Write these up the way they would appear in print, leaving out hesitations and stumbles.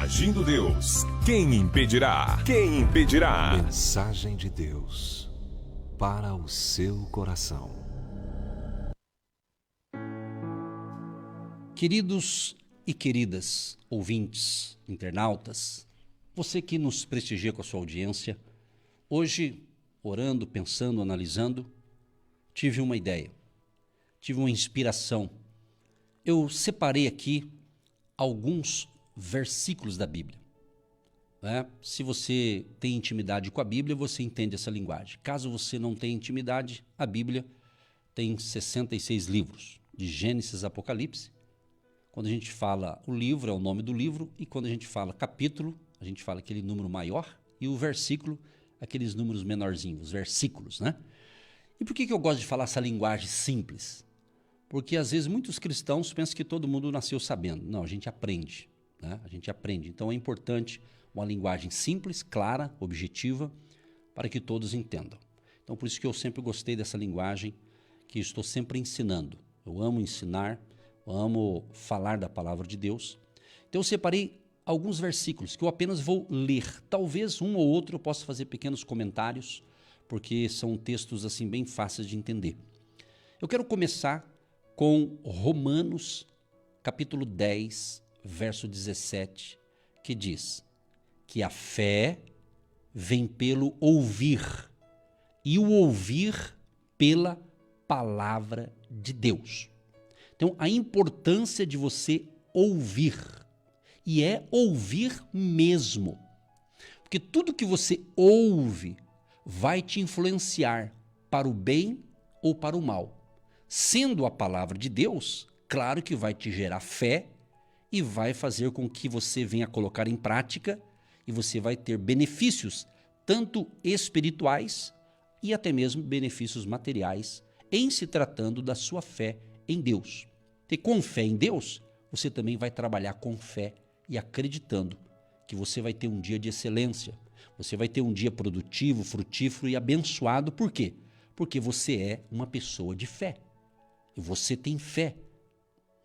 Agindo Deus, quem impedirá? Quem impedirá? Mensagem de Deus para o seu coração. Queridos e queridas ouvintes, internautas, você que nos prestigia com a sua audiência, hoje, orando, pensando, analisando, tive uma ideia, tive uma inspiração. Eu separei aqui alguns versículos da Bíblia. Se você tem intimidade com a Bíblia, você entende essa linguagem. Caso você não tenha intimidade, a Bíblia tem 66 livros, de Gênesis a Apocalipse. Quando a gente fala o livro, é o nome do livro, e quando a gente fala capítulo, a gente fala aquele número maior, e o versículo, aqueles números menorzinhos, os versículos, né? E por que eu gosto de falar essa linguagem simples? Porque às vezes muitos cristãos pensam que todo mundo nasceu sabendo. Não, a gente aprende, né? A gente aprende. Então é importante uma linguagem simples, clara, objetiva, para que todos entendam. Então por isso que eu sempre gostei dessa linguagem, que estou sempre ensinando. Eu amo ensinar, eu amo falar da palavra de Deus. Então eu separei alguns versículos que eu apenas vou ler. Talvez um ou outro eu possa fazer pequenos comentários, porque são textos assim bem fáceis de entender. Eu quero começar com Romanos, capítulo 10, verso 17, que diz que a fé vem pelo ouvir, e o ouvir pela palavra de Deus. Então, a importância de você ouvir, e é ouvir mesmo, porque tudo que você ouve vai te influenciar para o bem ou para o mal. Sendo a palavra de Deus, claro que vai te gerar fé e vai fazer com que você venha colocar em prática e você vai ter benefícios, tanto espirituais e até mesmo benefícios materiais, em se tratando da sua fé em Deus. E com fé em Deus, você também vai trabalhar com fé e acreditando que você vai ter um dia de excelência, você vai ter um dia produtivo, frutífero e abençoado. Por quê? Porque você é uma pessoa de fé. E você tem fé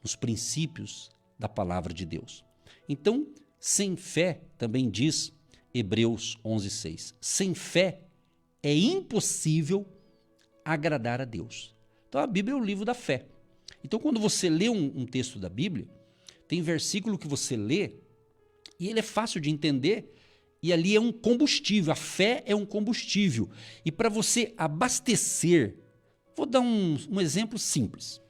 nos princípios da palavra de Deus. Então, sem fé, também diz Hebreus 11:6, sem fé é impossível agradar a Deus. Então a Bíblia é o livro da fé. Então quando você lê um texto da Bíblia, tem versículo que você lê e ele é fácil de entender e ali é um combustível, a fé é um combustível. E para você abastecer, vou dar um exemplo simples.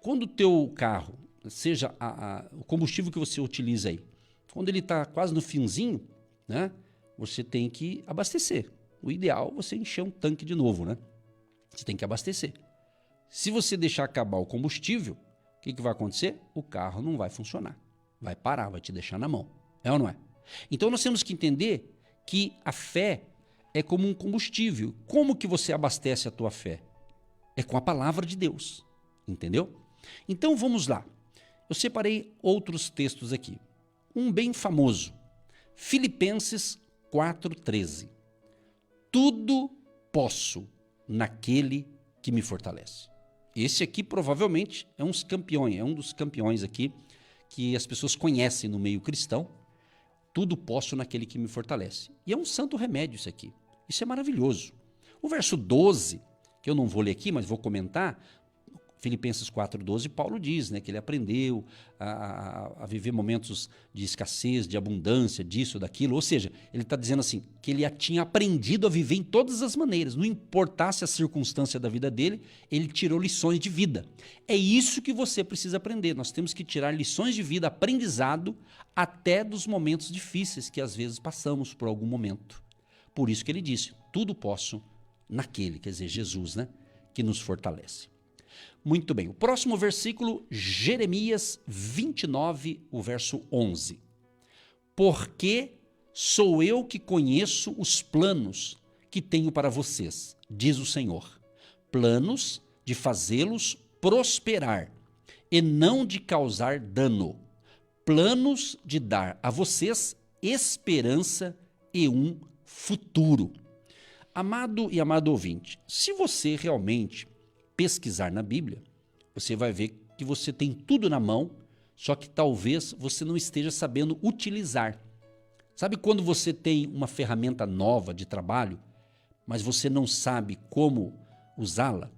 Quando o teu carro, seja o combustível que você utiliza aí, quando ele está quase no finzinho, né, você tem que abastecer. O ideal é você encher um tanque de novo, né? Você tem que abastecer. Se você deixar acabar o combustível, o que vai acontecer? O carro não vai funcionar. Vai parar, vai te deixar na mão. É ou não é? Então nós temos que entender que a fé é como um combustível. Como que você abastece a tua fé? É com a palavra de Deus. Entendeu? Então vamos lá. Eu separei outros textos aqui. Um bem famoso. Filipenses 4:13. Tudo posso naquele que me fortalece. Esse aqui provavelmente é um dos campeões aqui que as pessoas conhecem no meio cristão. Tudo posso naquele que me fortalece. E é um santo remédio isso aqui. Isso é maravilhoso. O verso 12, que eu não vou ler aqui, mas vou comentar, Filipenses 4:12, Paulo diz, né, que ele aprendeu a viver momentos de escassez, de abundância, disso, daquilo. Ou seja, ele está dizendo assim, que ele tinha aprendido a viver em todas as maneiras. Não importasse a circunstância da vida dele, ele tirou lições de vida. É isso que você precisa aprender. Nós temos que tirar lições de vida, aprendizado, até dos momentos difíceis que às vezes passamos por algum momento. Por isso que ele disse, tudo posso naquele, quer dizer, Jesus, né, que nos fortalece. Muito bem, o próximo versículo, Jeremias 29, o verso 11. Porque sou eu que conheço os planos que tenho para vocês, diz o Senhor. Planos de fazê-los prosperar e não de causar dano. Planos de dar a vocês esperança e um futuro. Amado e amado ouvinte, se você realmente pesquisar na Bíblia, você vai ver que você tem tudo na mão só que talvez você não esteja sabendo utilizar. Sabe quando você tem uma ferramenta nova de trabalho, mas você não sabe como usá-la?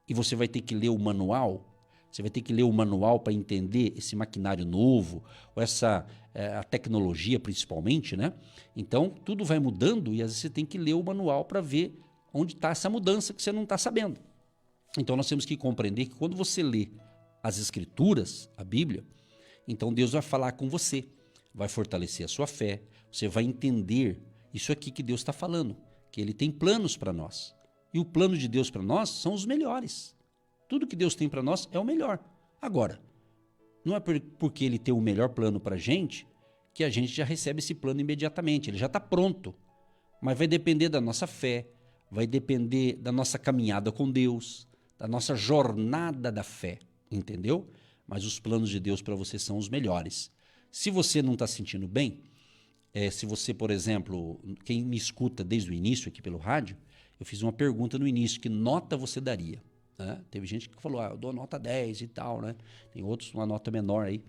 E você vai ter que ler o manual? Você vai ter que ler o manual para entender esse maquinário novo, ou a tecnologia principalmente, né? Então, tudo vai mudando e às vezes você tem que ler o manual para ver onde está essa mudança que você não está sabendo. Então, nós temos que compreender que quando você lê as Escrituras, a Bíblia, então Deus vai falar com você, vai fortalecer a sua fé, você vai entender isso aqui que Deus está falando, que Ele tem planos para nós. E o plano de Deus para nós são os melhores. Tudo que Deus tem para nós é o melhor. Agora, não é porque Ele tem o melhor plano para a gente que a gente já recebe esse plano imediatamente. Ele já está pronto. Mas vai depender da nossa fé, vai depender da nossa caminhada com Deus, da nossa jornada da fé, entendeu? Mas os planos de Deus para você são os melhores. Se você não está se sentindo bem, se você, por exemplo, quem me escuta desde o início aqui pelo rádio, eu fiz uma pergunta no início, que nota você daria? Né? Teve gente que falou, eu dou nota 10 e tal, né? Tem outros uma nota menor aí.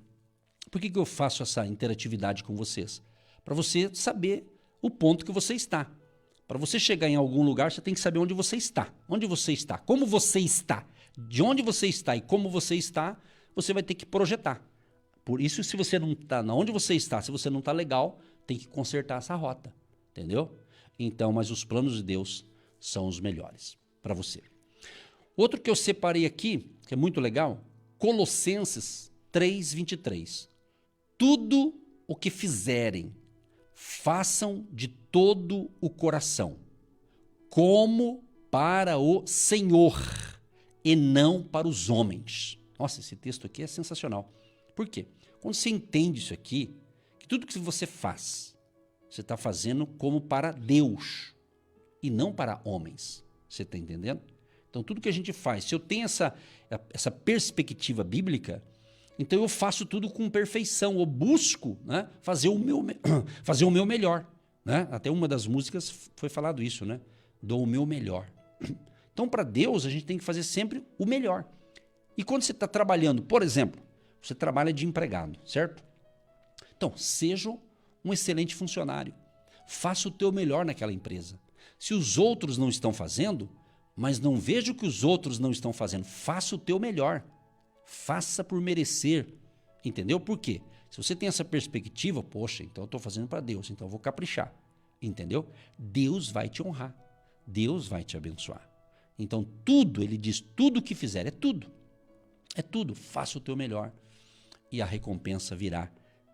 Por que eu faço essa interatividade com vocês? Para você saber o ponto que você está. Para você chegar em algum lugar, você tem que saber onde você está. Onde você está, como você está, de onde você está e como você está, você vai ter que projetar. Por isso, se você não está onde você está, se você não está legal, tem que consertar essa rota, entendeu? Então, mas os planos de Deus são os melhores para você. Outro que eu separei aqui, que é muito legal, Colossenses 3:23. Tudo o que fizerem, façam de todo o coração, como para o Senhor e não para os homens. Nossa, esse texto aqui é sensacional. Por quê? Quando você entende isso aqui, que tudo que você faz, você está fazendo como para Deus e não para homens. Você está entendendo? Então, tudo que a gente faz, se eu tenho essa perspectiva bíblica, então eu faço tudo com perfeição, eu busco, né, fazer o meu melhor. Né? Até uma das músicas foi falado isso, né? Dou o meu melhor. Então, para Deus, a gente tem que fazer sempre o melhor. E quando você está trabalhando, por exemplo, você trabalha de empregado, certo? Então, seja um excelente funcionário. Faça o teu melhor naquela empresa. Se os outros não estão fazendo, mas não veja o que os outros não estão fazendo, faça o teu melhor. Faça por merecer. Entendeu? Por quê? Se você tem essa perspectiva, poxa, então eu estou fazendo para Deus, então eu vou caprichar. Entendeu? Deus vai te honrar. Deus vai te abençoar. Então, tudo, ele diz, tudo que fizer, é tudo. É tudo. Faça o teu melhor. E a recompensa virá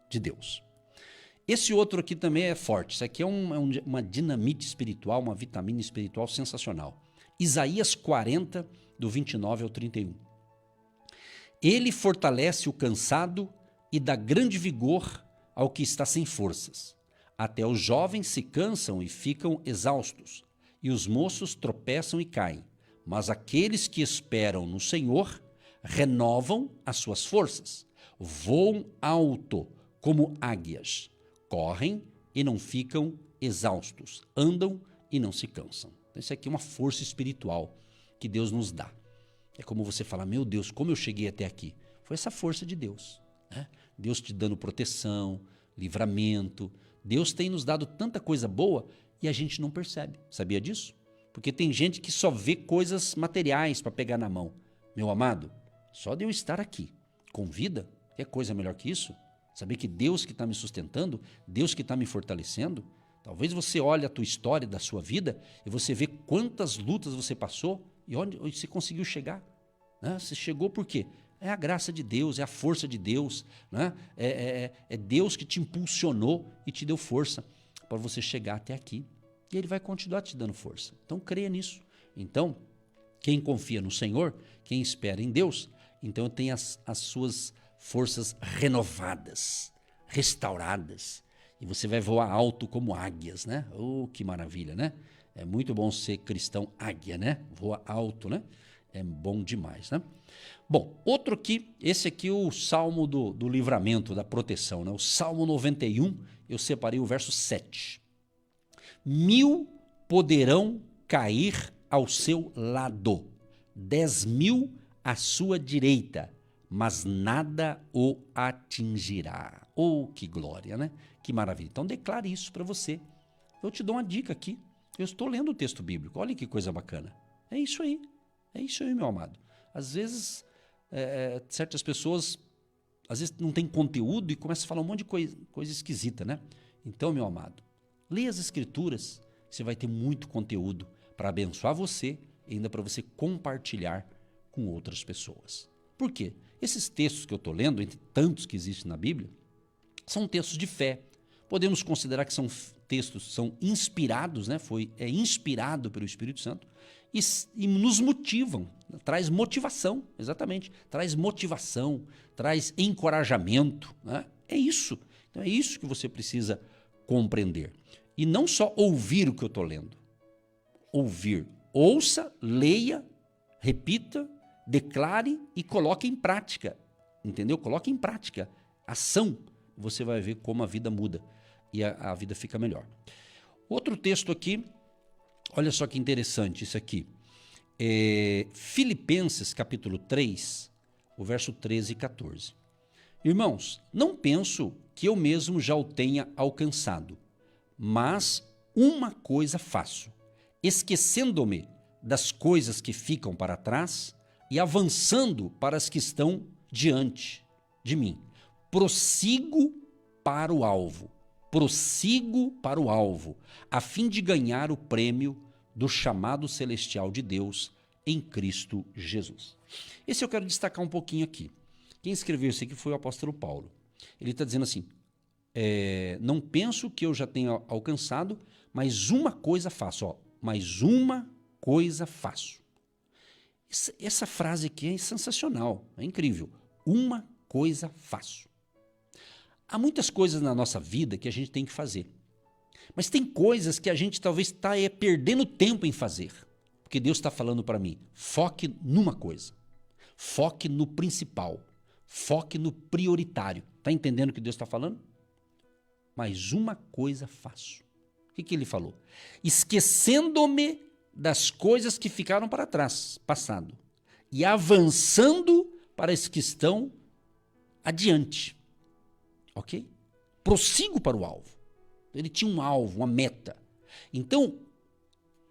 de Deus. Esse outro aqui também é forte. Isso aqui é uma dinamite espiritual, uma vitamina espiritual sensacional. Isaías 40, do 29 ao 31. Ele fortalece o cansado e dá grande vigor ao que está sem forças. Até os jovens se cansam e ficam exaustos, e os moços tropeçam e caem. Mas aqueles que esperam no Senhor renovam as suas forças. Voam alto como águias, correm e não ficam exaustos, andam e não se cansam. Então, isso aqui é uma força espiritual que Deus nos dá. É como você falar, meu Deus, como eu cheguei até aqui? Foi essa força de Deus. Né? Deus te dando proteção, livramento. Deus tem nos dado tanta coisa boa e a gente não percebe. Sabia disso? Porque tem gente que só vê coisas materiais para pegar na mão. Meu amado, só de eu estar aqui, com vida, quer coisa melhor que isso? Saber que Deus que está me sustentando, Deus que está me fortalecendo. Talvez você olhe a tua história da sua vida e você vê quantas lutas você passou e onde você conseguiu chegar. Né? Você chegou por quê? É a graça de Deus, é a força de Deus. Né? É Deus que te impulsionou e te deu força para você chegar até aqui. E Ele vai continuar te dando força. Então creia nisso. Então, quem confia no Senhor, quem espera em Deus, então tem as suas forças renovadas, restauradas. E você vai voar alto como águias, né? Oh, que maravilha, né? É muito bom ser cristão águia, né? Voa alto, né? É bom demais, né? Bom, outro aqui, esse aqui é o Salmo do livramento, da proteção, né? O Salmo 91, eu separei o verso 7. 1000 poderão cair ao seu lado, 10.000 à sua direita, mas nada o atingirá. Oh, que glória, né? Que maravilha. Então declare isso para você. Eu te dou uma dica aqui. Eu estou lendo o texto bíblico. Olha que coisa bacana. É isso aí. É isso aí, meu amado. Às vezes, certas pessoas, às vezes não tem conteúdo e começa a falar um monte de coisa esquisita, né? Então, meu amado, leia as Escrituras. Você vai ter muito conteúdo para abençoar você e ainda para você compartilhar com outras pessoas. Por quê? Esses textos que eu estou lendo, entre tantos que existem na Bíblia, são textos de fé. Podemos considerar que são textos, são inspirados, né? É inspirado pelo Espírito Santo e nos motivam, traz motivação, exatamente, traz motivação, traz encorajamento, né? É isso. Então é isso que você precisa compreender. E não só ouvir o que eu estou lendo. Ouvir. Ouça, leia, repita, declare e coloque em prática. Entendeu? Coloque em prática. Ação. Você vai ver como a vida muda e a vida fica melhor. Outro texto aqui, olha só que interessante isso aqui. Filipenses capítulo 3, o verso 13 e 14. Irmãos, não penso que eu mesmo já o tenha alcançado, mas uma coisa faço, esquecendo-me das coisas que ficam para trás e avançando para as que estão diante de mim. Prossigo para o alvo, a fim de ganhar o prêmio do chamado celestial de Deus em Cristo Jesus. Esse eu quero destacar um pouquinho aqui. Quem escreveu isso aqui foi o apóstolo Paulo. Ele está dizendo assim, não penso que eu já tenha alcançado, mas uma coisa faço, mas uma coisa faço. Essa frase aqui é sensacional, é incrível. Uma coisa faço. Há muitas coisas na nossa vida que a gente tem que fazer. Mas tem coisas que a gente talvez está perdendo tempo em fazer. Porque Deus está falando para mim, foque numa coisa. Foque no principal. Foque no prioritário. Está entendendo o que Deus está falando? Mas uma coisa faço. O que ele falou? Esquecendo-me das coisas que ficaram para trás, passado. E avançando para as que estão adiante. Ok? Prossigo para o alvo. Ele tinha um alvo, uma meta. Então,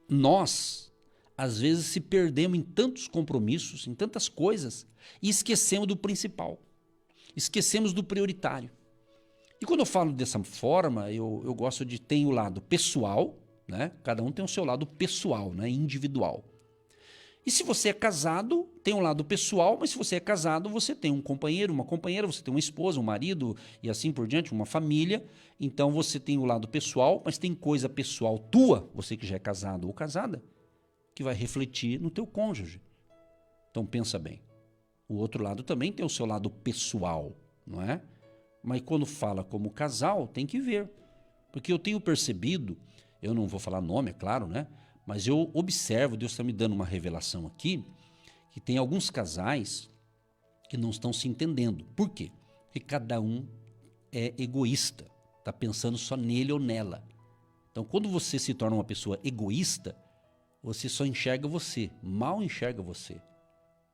nós, às vezes, se perdemos em tantos compromissos, em tantas coisas, e esquecemos do principal. Esquecemos do prioritário. E quando eu falo dessa forma, eu gosto de ter o lado pessoal, né? Cada um tem o seu lado pessoal, né? Individual. E se você é casado, tem um lado pessoal, mas se você é casado, você tem um companheiro, uma companheira, você tem uma esposa, um marido e assim por diante, uma família. Então você tem o lado pessoal, mas tem coisa pessoal tua, você que já é casado ou casada, que vai refletir no teu cônjuge. Então pensa bem. O outro lado também tem o seu lado pessoal, não é? Mas quando fala como casal, tem que ver. Porque eu tenho percebido, eu não vou falar nome, é claro, né? Mas eu observo, Deus está me dando uma revelação aqui, que tem alguns casais que não estão se entendendo. Por quê? Porque cada um é egoísta, está pensando só nele ou nela. Então, quando você se torna uma pessoa egoísta, você só enxerga você, mal enxerga você.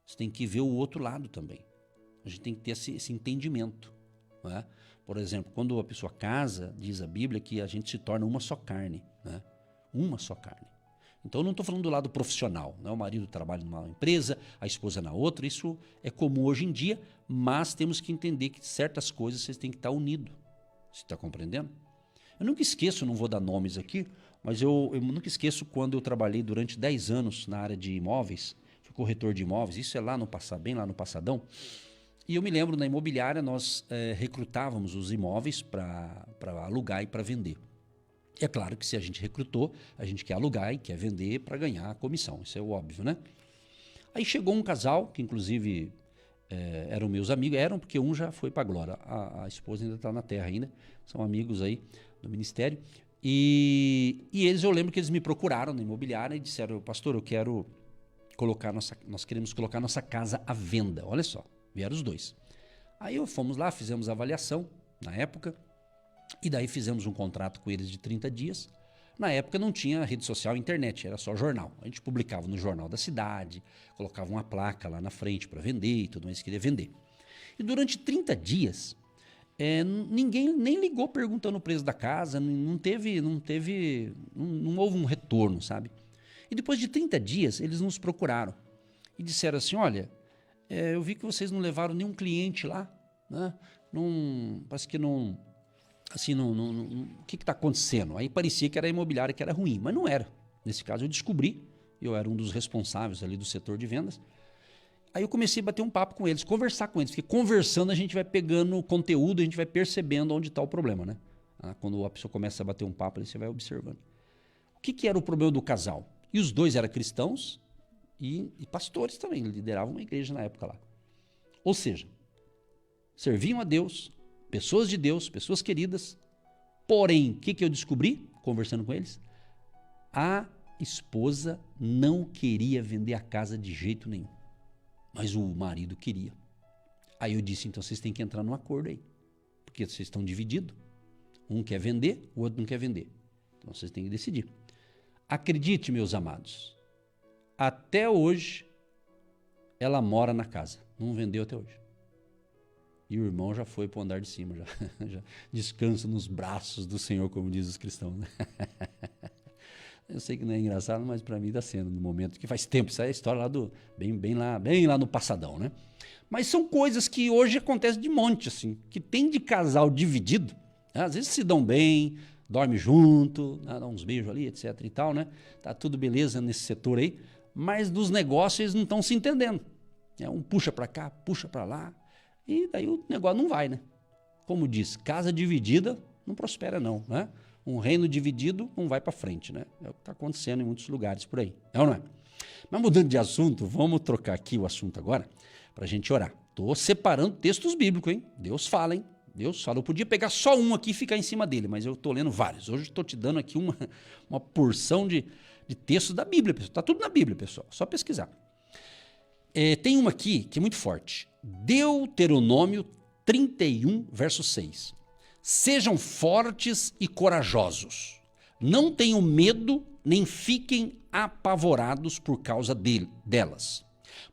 Você tem que ver o outro lado também. A gente tem que ter esse entendimento. Não é? Por exemplo, quando a pessoa casa, diz a Bíblia que a gente se torna uma só carne. Né? Uma só carne. Então, eu não estou falando do lado profissional. Né? O marido trabalha numa empresa, a esposa na outra. Isso é comum hoje em dia, mas temos que entender que certas coisas vocês têm que estar unidos. Você está compreendendo? Eu nunca esqueço, não vou dar nomes aqui, mas eu nunca esqueço quando eu trabalhei durante 10 anos na área de imóveis, fui corretor de imóveis, isso é lá no passado, bem lá no passadão. E eu me lembro, na imobiliária, nós recrutávamos os imóveis para alugar e para vender. É claro que se a gente recrutou, a gente quer alugar e quer vender para ganhar a comissão, isso é óbvio, né? Aí chegou um casal, que inclusive eram meus amigos, porque um já foi para a glória, a esposa ainda está na terra ainda, são amigos aí do ministério. E eles, eu lembro que eles me procuraram na imobiliária e disseram, pastor, nós queremos colocar nossa casa à venda, olha só. Vieram os dois. Aí fomos lá, fizemos a avaliação, na época, e daí fizemos um contrato com eles de 30 dias. Na época não tinha rede social e internet, era só jornal. A gente publicava no jornal da cidade, colocava uma placa lá na frente para vender e tudo mais, queria vender. E durante 30 dias, ninguém nem ligou perguntando o preço da casa, não houve um retorno, sabe? E depois de 30 dias, eles nos procuraram e disseram assim, olha, eu vi que vocês não levaram nenhum cliente lá, né? Parece que não... Assim, o que está acontecendo? Aí parecia que era a imobiliária que era ruim, mas não era. Nesse caso eu descobri, eu era um dos responsáveis ali do setor de vendas. Aí eu comecei a bater um papo com eles, conversar com eles, porque conversando a gente vai pegando conteúdo, a gente vai percebendo onde está o problema, né? Quando a pessoa começa a bater um papo, aí você vai observando. O que era o problema do casal? E os dois eram cristãos e pastores também, lideravam uma igreja na época lá. Ou seja, serviam a Deus, pessoas de Deus, pessoas queridas, porém, o que eu descobri, conversando com eles? A esposa não queria vender a casa de jeito nenhum, mas o marido queria. Aí eu disse, então vocês têm que entrar num acordo aí, porque vocês estão divididos. Um quer vender, o outro não quer vender. Então vocês têm que decidir. Acredite, meus amados, até hoje ela mora na casa, não vendeu até hoje. E o irmão já foi para o andar de cima, já descansa nos braços do Senhor, como diz os cristãos. Né? Eu sei que não é engraçado, mas para mim está sendo no momento que faz tempo. Isso é a história lá bem lá no passadão, né? Mas são coisas que hoje acontecem de monte, assim, que tem de casal dividido. Né? Às vezes se dão bem, dorme junto, né? Dá uns beijos ali, etc e tal, né? Tá tudo beleza nesse setor aí, mas dos negócios eles não estão se entendendo. Um puxa para cá, puxa para lá. E daí o negócio não vai, né? Como diz, casa dividida não prospera não, né? Um reino dividido não vai para frente, né? É o que está acontecendo em muitos lugares por aí, é ou não é? Mas mudando de assunto, vamos trocar aqui o assunto agora para a gente orar. Estou separando textos bíblicos, hein? Deus fala, hein? Deus fala. Eu podia pegar só um aqui e ficar em cima dele, mas eu estou lendo vários. Hoje estou te dando aqui uma porção de textos da Bíblia, pessoal. Está tudo na Bíblia, pessoal. Só pesquisar. Tem uma aqui que é muito forte. Deuteronômio 31, verso 6. Sejam fortes e corajosos. Não tenham medo, nem fiquem apavorados por causa delas.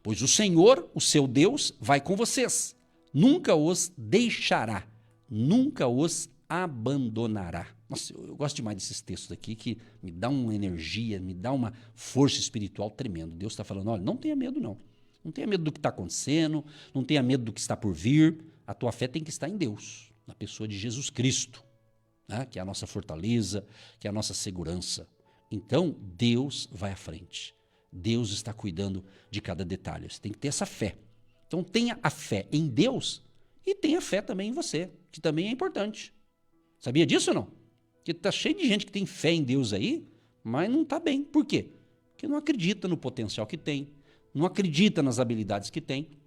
Pois o Senhor, o seu Deus, vai com vocês. Nunca os deixará, nunca os abandonará. Nossa, eu gosto demais desses textos aqui, que me dá uma energia, me dá uma força espiritual tremenda. Deus está falando, olha, não tenha medo não. Não tenha medo do que está acontecendo, não tenha medo do que está por vir. A tua fé tem que estar em Deus, na pessoa de Jesus Cristo, né? Que é a nossa fortaleza, que é a nossa segurança. Então, Deus vai à frente. Deus está cuidando de cada detalhe. Você tem que ter essa fé. Então, tenha a fé em Deus e tenha fé também em você, que também é importante. Sabia disso ou não? Porque está cheio de gente que tem fé em Deus aí, mas não está bem. Por quê? Porque não acredita no potencial que tem, não acredita nas habilidades que tem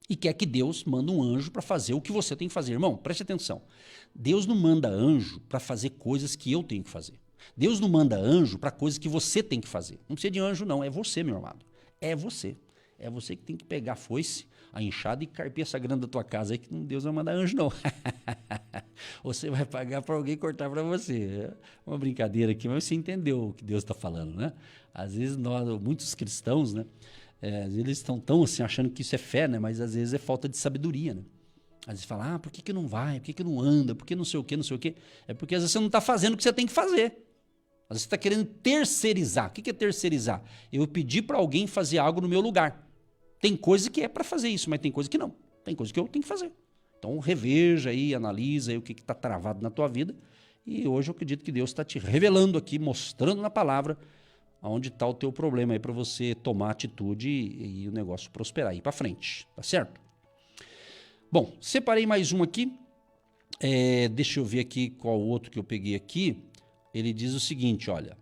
e quer que Deus manda um anjo para fazer o que você tem que fazer. Irmão, preste atenção. Deus não manda anjo para fazer coisas que eu tenho que fazer. Deus não manda anjo para coisas que você tem que fazer. Não precisa de anjo não, é você, meu amado. É você. É você que tem que pegar a foice, a enxada e carpir essa grana da tua casa aí, que Deus não vai mandar anjo não. Você vai pagar para alguém cortar para você. É uma brincadeira aqui, mas você entendeu o que Deus está falando, né? Às vezes muitos cristãos, né? Eles estão tão assim achando que isso é fé, né? Mas às vezes é falta de sabedoria, né? Às vezes fala, por que não vai? Por que não anda? Por que não sei o quê, não sei o quê? É porque às vezes você não está fazendo o que você tem que fazer. Às vezes você está querendo terceirizar. O que é terceirizar? Eu pedi para alguém fazer algo no meu lugar. Tem coisa que é para fazer isso, mas tem coisa que não. Tem coisa que eu tenho que fazer. Então reveja aí, analisa aí o que está travado na tua vida. E hoje eu acredito que Deus está te revelando aqui, mostrando na palavra onde está o teu problema aí para você tomar atitude e o negócio prosperar, ir para frente, tá certo? Bom, separei mais um aqui, deixa eu ver aqui qual outro que eu peguei aqui. Ele diz o seguinte, olha,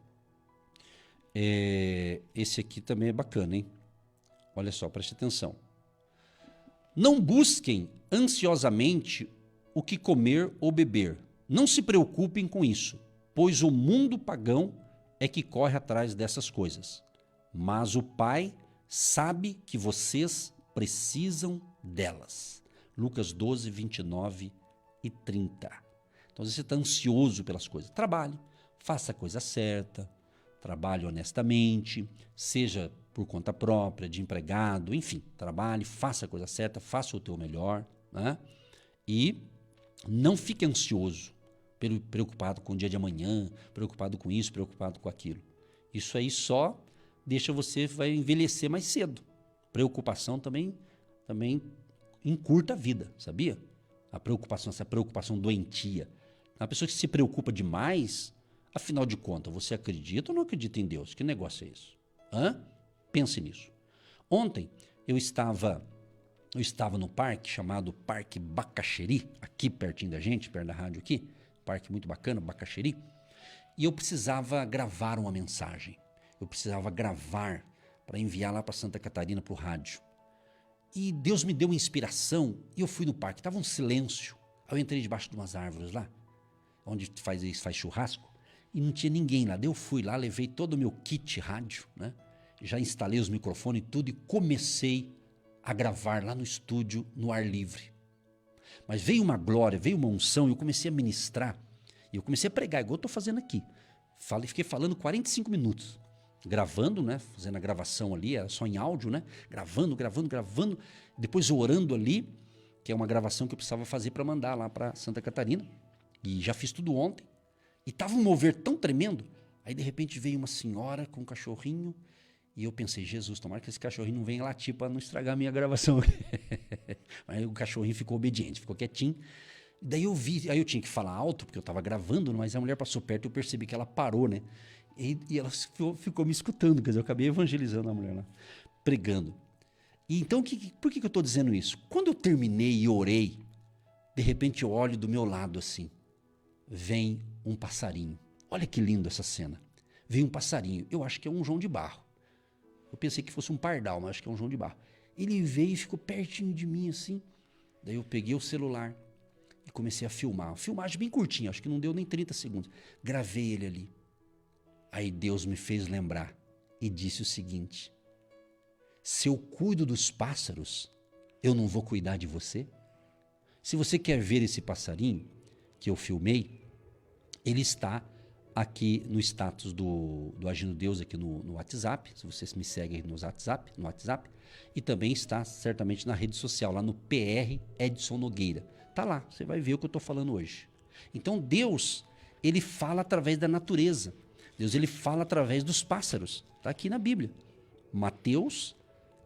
esse aqui também é bacana, hein? Olha só, preste atenção. Não busquem ansiosamente o que comer ou beber, não se preocupem com isso, pois o mundo pagão é que corre atrás dessas coisas. Mas o Pai sabe que vocês precisam delas. Lucas 12, 29 e 30. Então, você está ansioso pelas coisas. Trabalhe, faça a coisa certa, trabalhe honestamente, seja por conta própria, de empregado, enfim, trabalhe, faça a coisa certa, faça o teu melhor, né? E não fique ansioso, preocupado com o dia de amanhã, preocupado com isso, preocupado com aquilo. Isso aí só deixa você, vai envelhecer mais cedo. Preocupação também encurta a vida, sabia? A preocupação, essa preocupação doentia. A pessoa que se preocupa demais, afinal de contas, você acredita ou não acredita em Deus? Que negócio é isso? Pense nisso. Ontem eu estava no parque chamado Parque Bacaxeri, aqui pertinho da gente, perto da rádio aqui, parque muito bacana, Bacaxeri, e eu precisava gravar uma mensagem. Eu precisava gravar para enviar lá para Santa Catarina, para o rádio. E Deus me deu uma inspiração e eu fui no parque, estava um silêncio. Eu entrei debaixo de umas árvores lá, onde faz churrasco, e não tinha ninguém lá. Daí eu fui lá, levei todo o meu kit rádio, né? Já instalei os microfones e tudo e comecei a gravar lá no estúdio, no ar livre. Mas veio uma glória, veio uma unção e eu comecei a ministrar. E eu comecei a pregar, igual eu estou fazendo aqui. Fiquei falando 45 minutos, gravando, né? Fazendo a gravação ali, era só em áudio, né? Gravando. Depois orando ali, que é uma gravação que eu precisava fazer para mandar lá para Santa Catarina. E já fiz tudo ontem. E estava um mover tão tremendo. Aí de repente veio uma senhora com um cachorrinho. E eu pensei, Jesus, tomara que esse cachorrinho não venha latir para não estragar a minha gravação. Aí o cachorrinho ficou obediente, ficou quietinho. Daí eu vi, aí eu tinha que falar alto, porque eu estava gravando, mas a mulher passou perto e eu percebi que ela parou, né? E ela ficou me escutando, quer dizer, eu acabei evangelizando a mulher lá, pregando. E então, por que eu estou dizendo isso? Quando eu terminei e orei, de repente eu olho do meu lado assim, vem um passarinho. Olha que lindo essa cena. Vem um passarinho, eu acho que é um João de Barro. Eu pensei que fosse um pardal, mas acho que é um João de Barro. Ele veio e ficou pertinho de mim assim. Daí eu peguei o celular e comecei a filmar. Uma filmagem bem curtinha, acho que não deu nem 30 segundos. Gravei ele ali. Aí Deus me fez lembrar e disse o seguinte: se eu cuido dos pássaros, eu não vou cuidar de você? Se você quer ver esse passarinho que eu filmei, ele está aqui no status do Agindo Deus aqui no WhatsApp, se vocês me seguem no WhatsApp, e também está certamente na rede social, lá no PR Edson Nogueira. Tá lá, você vai ver o que eu estou falando hoje. Então Deus, ele fala através da natureza. Deus, ele fala através dos pássaros. Está aqui na Bíblia. Mateus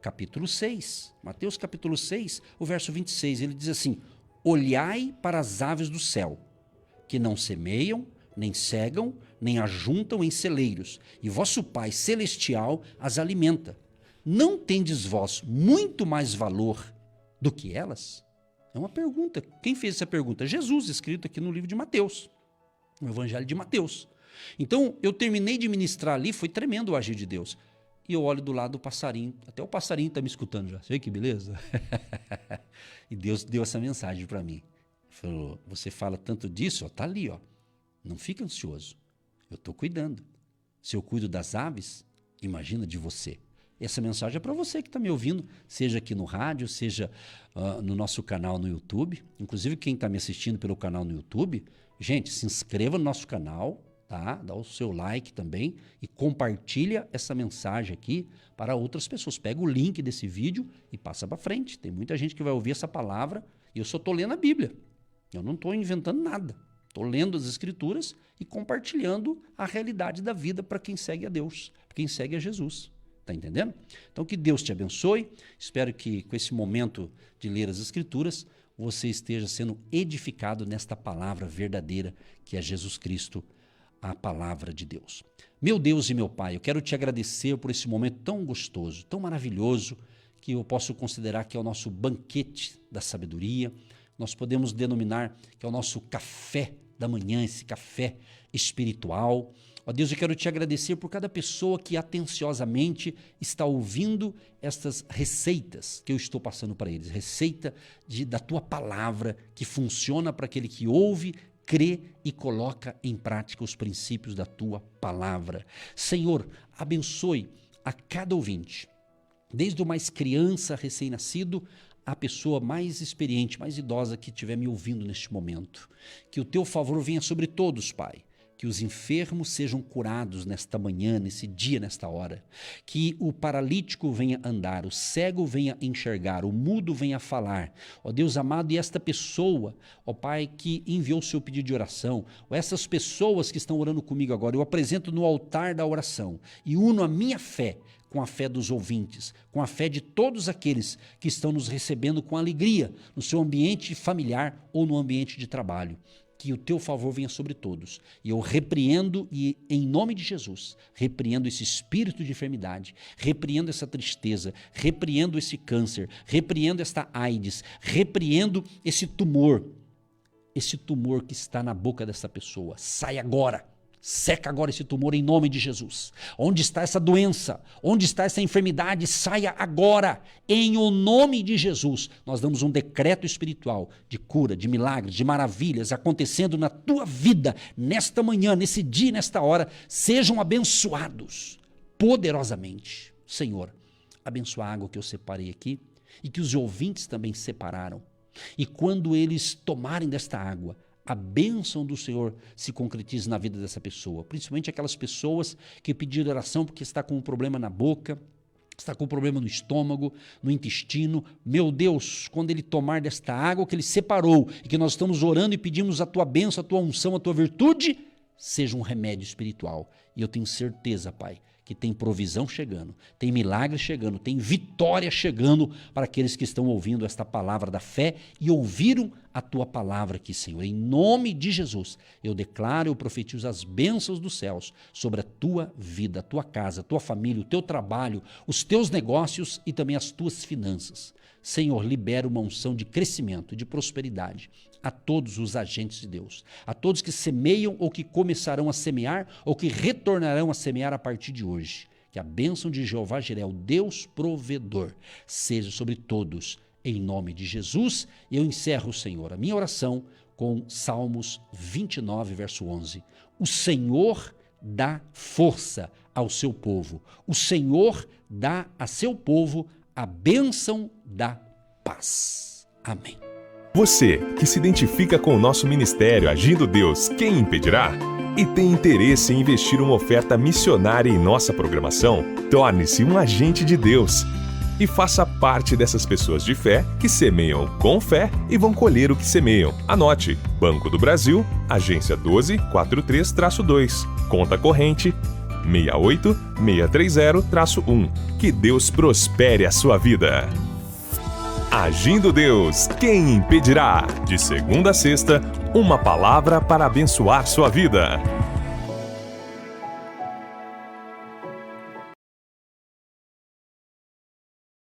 capítulo 6. Mateus capítulo 6, o verso 26, ele diz assim: olhai para as aves do céu, que não semeiam, nem cegam, nem ajuntam em celeiros, e vosso Pai celestial as alimenta. Não tendes vós muito mais valor do que elas? É uma pergunta. Quem fez essa pergunta? Jesus, escrito aqui no livro de Mateus, no Evangelho de Mateus. Então, eu terminei de ministrar ali, foi tremendo o agir de Deus. E eu olho do lado do passarinho, até o passarinho está me escutando já. Sei que beleza? E Deus deu essa mensagem para mim. Falou, você fala tanto disso, está ali, ó. Não fica ansioso, eu estou cuidando. Se eu cuido das aves, imagina de você. Essa mensagem é para você que está me ouvindo, seja aqui no rádio, seja no nosso canal no YouTube. Inclusive, quem está me assistindo pelo canal no YouTube, gente, se inscreva no nosso canal, tá? Dá o seu like também e compartilha essa mensagem aqui para outras pessoas. Pega o link desse vídeo e passa para frente. Tem muita gente que vai ouvir essa palavra e eu só estou lendo a Bíblia. Eu não estou inventando nada. Estou lendo as Escrituras e compartilhando a realidade da vida para quem segue a Deus, para quem segue a Jesus. Está entendendo? Então, que Deus te abençoe. Espero que com esse momento de ler as Escrituras, você esteja sendo edificado nesta palavra verdadeira que é Jesus Cristo, a palavra de Deus. Meu Deus e meu Pai, eu quero te agradecer por esse momento tão gostoso, tão maravilhoso, que eu posso considerar que é o nosso banquete da sabedoria. Nós podemos denominar que é o nosso café da manhã, esse café espiritual. Ó Deus, eu quero te agradecer por cada pessoa que atenciosamente está ouvindo estas receitas que eu estou passando para eles. Receita da tua palavra que funciona para aquele que ouve, crê e coloca em prática os princípios da tua palavra. Senhor, abençoe a cada ouvinte, desde o mais criança, recém-nascido, a pessoa mais experiente, mais idosa que estiver me ouvindo neste momento. Que o teu favor venha sobre todos, Pai. Que os enfermos sejam curados nesta manhã, nesse dia, nesta hora. Que o paralítico venha andar, o cego venha enxergar, o mudo venha falar. Ó Deus amado, e esta pessoa, ó Pai, que enviou o seu pedido de oração, ou essas pessoas que estão orando comigo agora, eu apresento no altar da oração e uno a minha fé com a fé dos ouvintes, com a fé de todos aqueles que estão nos recebendo com alegria no seu ambiente familiar ou no ambiente de trabalho. Que o teu favor venha sobre todos. E eu repreendo, e em nome de Jesus, repreendo esse espírito de enfermidade, repreendo essa tristeza, repreendo esse câncer, repreendo esta AIDS, repreendo esse tumor que está na boca dessa pessoa. Sai agora. Seca agora esse tumor em nome de Jesus. Onde está essa doença? Onde está essa enfermidade? Saia agora, em o nome de Jesus. Nós damos um decreto espiritual de cura, de milagres, de maravilhas acontecendo na tua vida, nesta manhã, nesse dia, nesta hora. Sejam abençoados poderosamente. Senhor, abençoa a água que eu separei aqui e que os ouvintes também separaram. E quando eles tomarem desta água, a bênção do Senhor se concretize na vida dessa pessoa, principalmente aquelas pessoas que pediram oração porque está com um problema na boca, está com um problema no estômago, no intestino. Meu Deus, quando ele tomar desta água que ele separou e que nós estamos orando e pedimos a tua bênção, a tua unção, a tua virtude, seja um remédio espiritual. E eu tenho certeza, Pai, que tem provisão chegando, tem milagre chegando, tem vitória chegando para aqueles que estão ouvindo esta palavra da fé e ouviram a tua palavra aqui, Senhor. Em nome de Jesus, eu declaro, eu profetizo as bênçãos dos céus sobre a tua vida, a tua casa, a tua família, o teu trabalho, os teus negócios e também as tuas finanças. Senhor, libera uma unção de crescimento, de prosperidade a todos os agentes de Deus, a todos que semeiam ou que começarão a semear ou que retornarão a semear a partir de hoje. Que a bênção de Jeová Jiré, o Deus provedor, seja sobre todos, em nome de Jesus. Eu encerro, Senhor, a minha oração com Salmos 29, verso 11. O Senhor dá força ao seu povo, o Senhor dá a seu povo a bênção da paz. Amém. Você que se identifica com o nosso ministério Agindo Deus, quem impedirá? E tem interesse em investir uma oferta missionária em nossa programação? Torne-se um agente de Deus e faça parte dessas pessoas de fé que semeiam com fé e vão colher o que semeiam. Anote: Banco do Brasil, agência 1243-2, conta corrente 68630-1. Que Deus prospere a sua vida. Agindo Deus, quem impedirá? De segunda a sexta, uma palavra para abençoar sua vida.